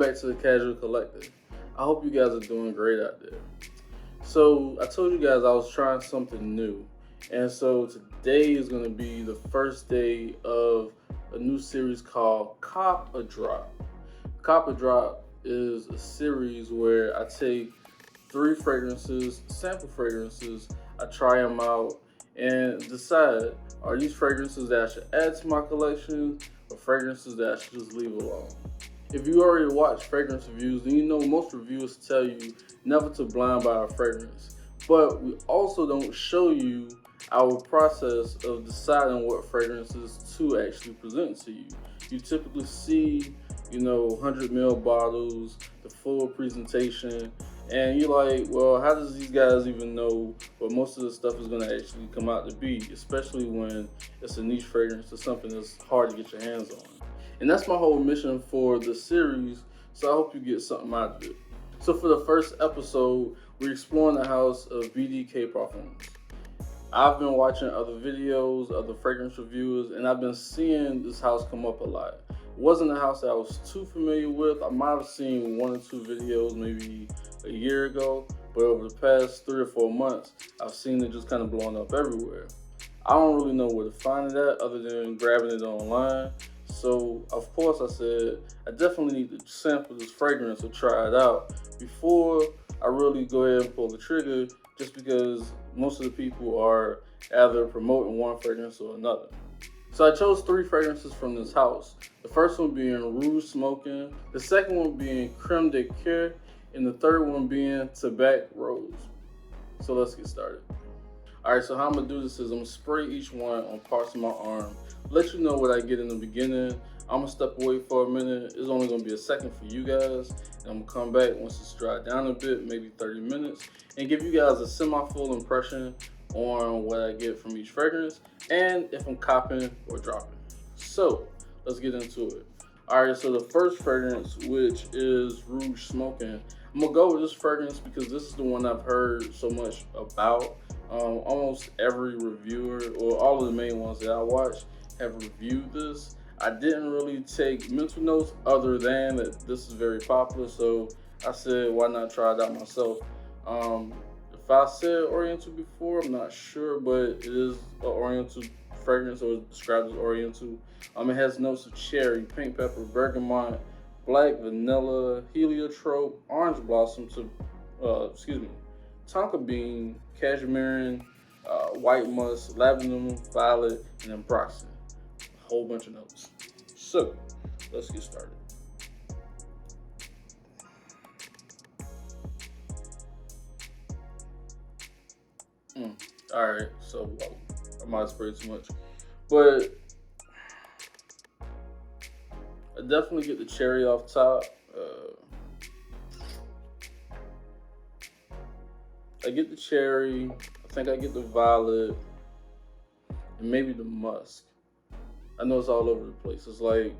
back to the Casual Collector. I hope you guys are doing great out there. So I told you guys I was trying something new. And so today is going to be the first day of a new series called Cop a Drop. Cop a Drop is a series where I take 3 fragrances, sample fragrances, I try them out and decide, are these fragrances that I should add to my collection or fragrances that I should just leave alone? If you already watch fragrance reviews, then you know most reviewers tell you never to blind buy a fragrance. But we also don't show you our process of deciding what fragrances to actually present to you. You typically see, 100 ml bottles, the full presentation, and you're like, well, how does these guys even know what most of the stuff is going to actually come out to be, especially when it's a niche fragrance or something that's hard to get your hands on. And that's my whole mission for the series, so I hope you get something out of it. So for the first episode, we're exploring the house of BDK Parfums. I've been watching other videos, other fragrance reviewers, and I've been seeing this house come up a lot. It wasn't a house that I was too familiar with. I might have seen 1 or 2 videos maybe a year ago, but over the past 3 or 4 months, I've seen it just kind of blowing up everywhere. I don't really know where to find it at other than grabbing it online. So, of course, I said, I definitely need to sample this fragrance or try it out before I really go ahead and pull the trigger, just because most of the people are either promoting one fragrance or another. So I chose 3 fragrances from this house. The first one being Rouge Smoking, the second one being Creme de Cuir, and the third one being Tabac Rose. So let's get started. Alright, so how I'm going to do this is I'm going to spray each one on parts of my arm, let you know what I get in the beginning. I'm going to step away for a minute. It's only going to be a second for you guys. And I'm going to come back once it's dried down a bit, maybe 30 minutes, and give you guys a semi-full impression on what I get from each fragrance and if I'm copping or dropping. So let's get into it. Alright, so the first fragrance, which is Rouge Smoking, I'm going to go with this fragrance because this is the one I've heard so much about. Almost every reviewer, or all of the main ones that I watch, have reviewed this. I didn't really take mental notes other than that this is very popular, so I said, why not try it out myself? If I said Oriental before, I'm not sure, but it is an Oriental fragrance, or described as Oriental. It has notes of cherry, pink pepper, bergamot, black vanilla, heliotrope, orange blossom, tonka bean, cashmere, white musk, lavender, violet, and then ambroxan. A whole bunch of notes. So let's get started. All right, so I might spray too much, but I definitely get the cherry off top. I get the cherry, I think I get the violet, and maybe the musk. I know it's all over the place. It's like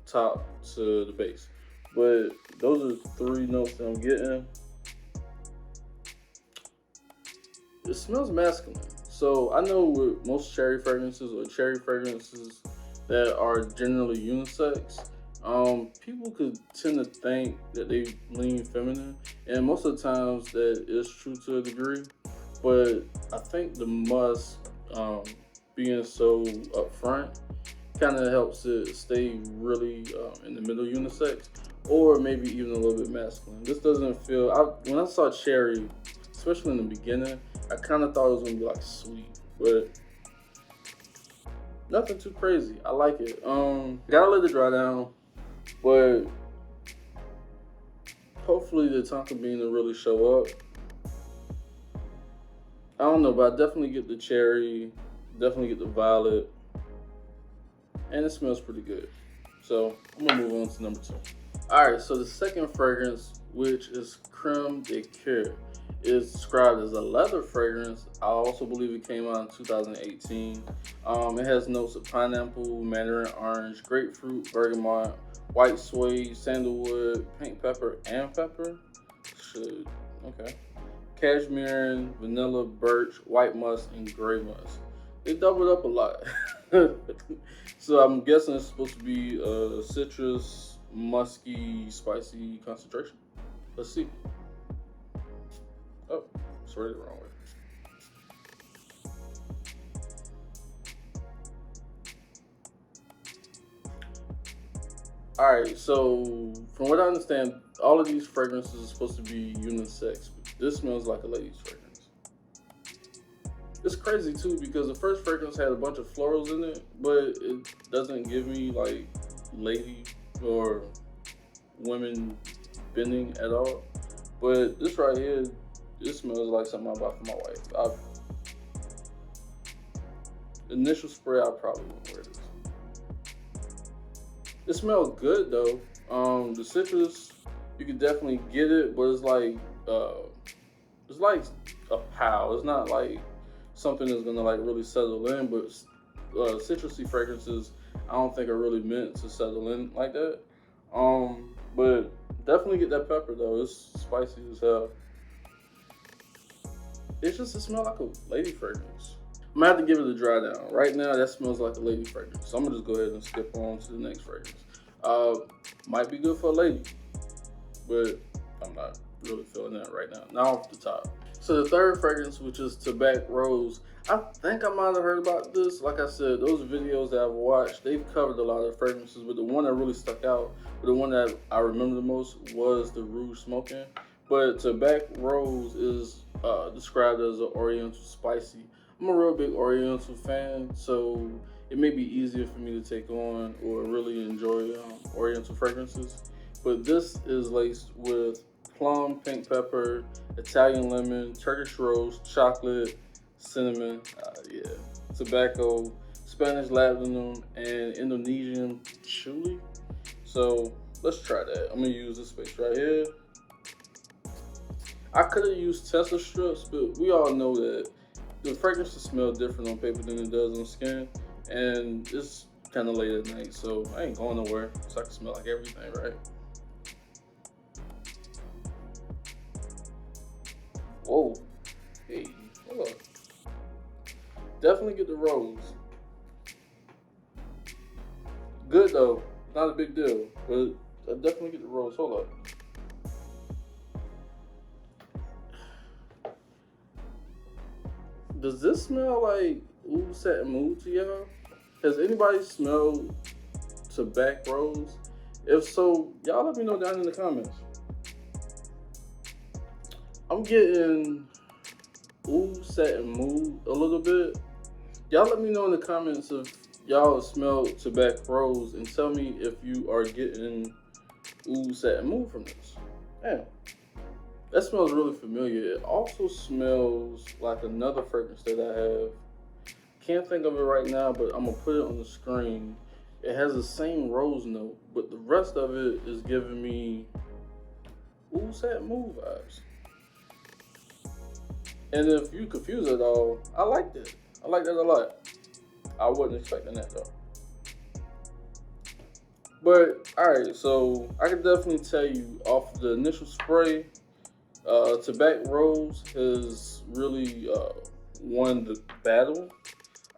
top to the base. But those are 3 notes that I'm getting. It smells masculine. So I know with most cherry fragrances or cherry fragrances that are generally unisex, people could tend to think that they lean feminine, and most of the times that is true to a degree, but I think the musk being so upfront kind of helps it stay really in the middle unisex, or maybe even a little bit masculine. This doesn't feel, when I saw cherry, especially in the beginning, I kind of thought it was going to be like sweet, but nothing too crazy. I like it. Gotta let it dry down. But hopefully the tonka bean will really show up. I don't know, but I definitely get the cherry, definitely get the violet, and it smells pretty good. So I'm gonna move on to number 2. All right, so the second fragrance, which is Creme de Cuir, is described as a leather fragrance. I also believe it came out in 2018. It has notes of pineapple, mandarin orange, grapefruit, bergamot, white suede, sandalwood, pink pepper, and pepper. Okay. Cashmere, vanilla, birch, white musk, and gray musk. They doubled up a lot. So I'm guessing it's supposed to be citrus, musky, spicy concentration. Let's see. Oh, sorry, the wrong way. Alright, so from what I understand, all of these fragrances are supposed to be unisex. But this smells like a lady's fragrance. It's crazy too because the first fragrance had a bunch of florals in it, but it doesn't give me like lady or women bending at all. But this right here, this smells like something I bought for my wife. Initial spray, I probably won't wear this. It smells good though. The citrus, you can definitely get it, but it's like a pow. It's not like something that's gonna like really settle in. But citrusy fragrances, I don't think are really meant to settle in like that. But definitely get that pepper though. It's spicy as hell. It smells like a lady fragrance. I'm gonna have to give it a dry down. Right now, that smells like a lady fragrance. So I'm gonna just go ahead and skip on to the next fragrance. Might be good for a lady, but I'm not really feeling that right now. Not off the top. So the third fragrance, which is Tabac Rose. I think I might have heard about this. Like I said, those videos that I've watched, they've covered a lot of fragrances, but the one that really stuck out, the one that I remember the most was the Rouge Smoking. But Tabac Rose is described as an Oriental spicy. I'm a real big Oriental fan, so it may be easier for me to take on or really enjoy Oriental fragrances. But this is laced with plum, pink pepper, Italian lemon, Turkish rose, chocolate, cinnamon, tobacco, Spanish labdanum, and Indonesian chili. So let's try that. I'm gonna use this space right here. I could have used Tesla strips, but we all know that the fragrances smell different on paper than it does on skin, and it's kind of late at night, so I ain't going nowhere, so I can smell like everything, right? Whoa, hey, hold up. Definitely get the rose. Good though, not a big deal, but I definitely get the rose. Hold up. Does this smell like Rouge Satin Mood to y'all? Has anybody smelled Tabac Rose? If so, y'all let me know down in the comments. I'm getting Rouge Satin Mood a little bit. Y'all let me know in the comments if y'all smelled Tabac Rose and tell me if you are getting Rouge Satin Mood from this. Damn. That smells really familiar. It also smells like another fragrance that I have. Can't think of it right now, but I'm gonna put it on the screen. It has the same rose note, but the rest of it is giving me Rouge Satin Mood vibes. And if you confuse it all, I like that. I like that a lot. I wasn't expecting that though. But alright, so I can definitely tell you off the initial spray, Tabac Rose has really won the battle.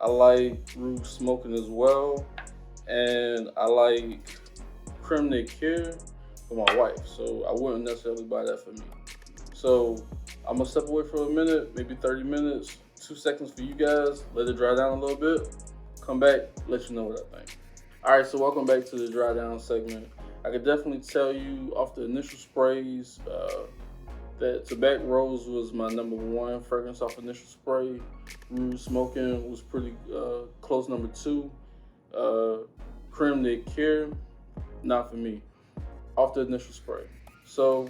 I like Rouge Smoking as well, and I like Creme de Cuir for my wife, so I wouldn't necessarily buy that for me. So I'm gonna step away for a minute, maybe 30 minutes, 2 seconds for you guys, let it dry down a little bit, come back, let you know what I think. All right, so welcome back to the dry down segment. I could definitely tell you off the initial sprays, that Tabac Rose was my #1 fragrance off initial spray. Rouge Smoking was pretty close #2. Creme de Cuir, not for me, off the initial spray. So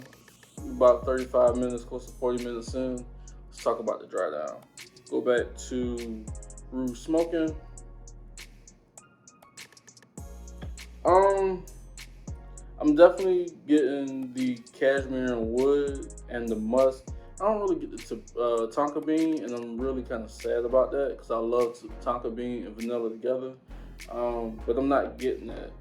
about 35 minutes, close to 40 minutes in, let's talk about the dry down. Go back to Rouge Smoking. I'm definitely getting the cashmere and wood and the musk. I don't really get the tonka bean, and I'm really kind of sad about that because I love tonka bean and vanilla together. But I'm not getting that.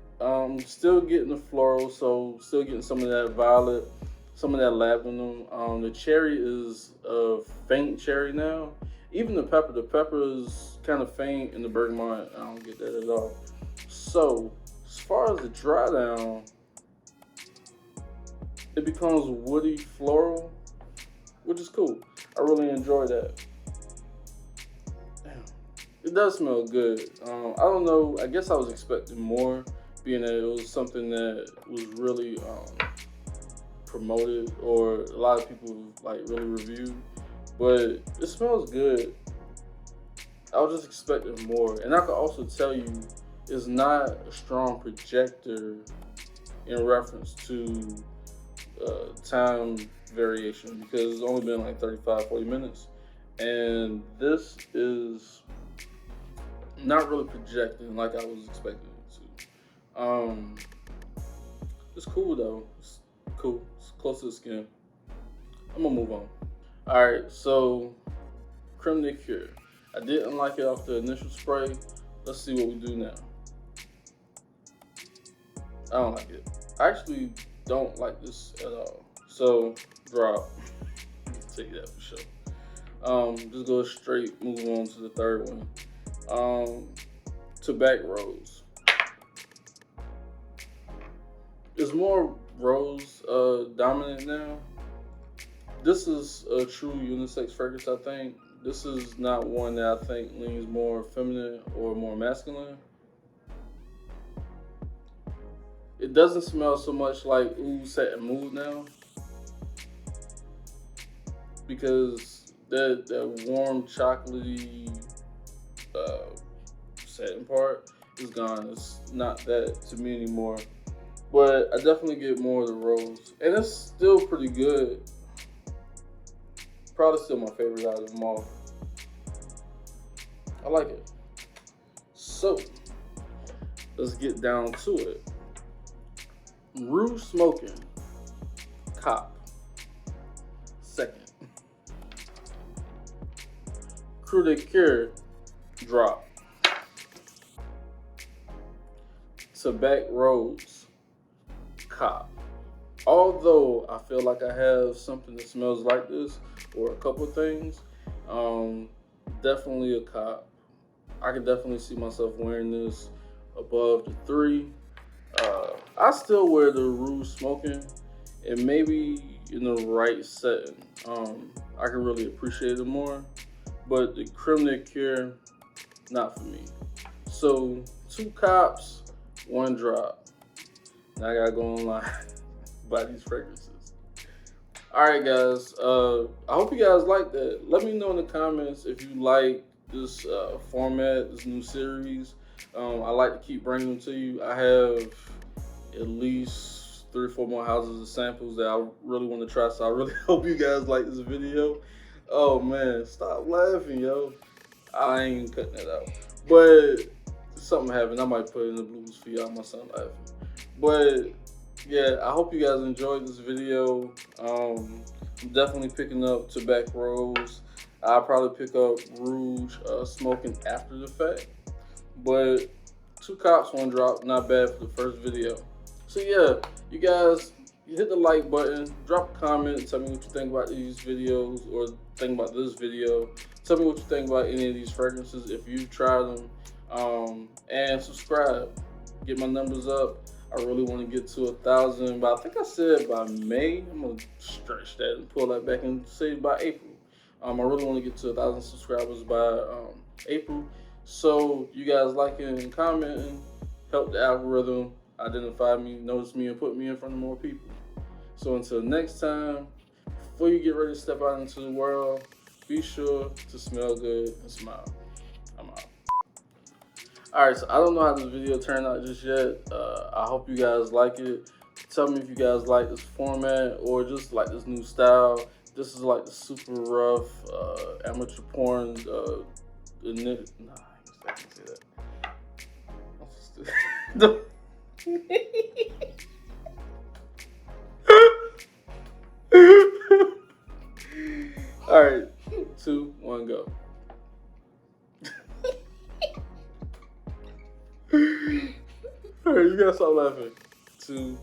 Still getting the floral, so still getting some of that violet, some of that labdanum. The cherry is a faint cherry now. Even the pepper is kind of faint, and the bergamot, I don't get that at all. So as far as the dry down, it becomes woody floral, which is cool. I really enjoy that. Damn. It does smell good. I don't know. I guess I was expecting more, being that it was something that was really promoted or a lot of people like really reviewed. But it smells good. I was just expecting more, and I could also tell you, it's not a strong projector in reference to time variation because it's only been like 35-40 minutes, and this is not really projecting like I was expecting it to. It's cool though. It's cool. It's close to the skin. I'm gonna move on. All right, so Creme de Cuir. I didn't like it off the initial spray. Let's see what we do now. I don't like it. I actually don't like this at all. So drop. Take that for sure. Just go straight. Move on to the third one. Tabac Rose. It's more rose dominant now. This is a true unisex fragrance, I think. This is not one that I think leans more feminine or more masculine. It doesn't smell so much like Ooh Set and Mood now, because that warm chocolatey satin part is gone. It's not that to me anymore. But I definitely get more of the rose, and it's still pretty good. Probably still my favorite out of them all. I like it. So let's get down to it. Rouge Smoking, Cop, second. Creme de Cuir, drop. Tabac Rose, Cop. Although I feel like I have something that smells like this, or a couple of things, definitely a Cop. I can definitely see myself wearing this above the 3. I still wear the Rouge Smoking, and maybe in the right setting, I can really appreciate it more. But the Creme de Cuir, not for me. So 2 Cops, 1 drop. Now I gotta go online buy these fragrances. All right, guys. I hope you guys like that. Let me know in the comments if you like this format, this new series. I like to keep bringing them to you. I have at least 3 or 4 more houses of samples that I really want to try, so I really hope you guys like this video. Oh man, stop laughing, yo. I ain't cutting that out. But something happened. I might put in the blues for y'all, my son laughing. But yeah, I hope you guys enjoyed this video. I'm definitely picking up Tabac Rose. I'll probably pick up Rouge Smoking after the fact. But 2 Cops, 1 drop, not bad for the first video. So yeah, you guys, you hit the like button, drop a comment, tell me what you think about these videos, or think about this video. Tell me what you think about any of these fragrances if you've tried them. And subscribe, get my numbers up. I really want to get to 1,000, but I think I said by May. I'm gonna stretch that and pull that back and say by April. I really want to get to 1,000 subscribers by April. So you guys liking and commenting help the algorithm identify me, notice me, and put me in front of more people. So until next time, before you get ready to step out into the world, be sure to smell good and smile. I'm out. Alright, so I don't know how this video turned out just yet. I hope you guys like it. Tell me if you guys like this format or just like this new style. This is like the super rough amateur porn. Nah, I ain't expecting to say that. I'm so stupid. Alright, 2, 1, go. Alright, you gotta stop laughing. 2,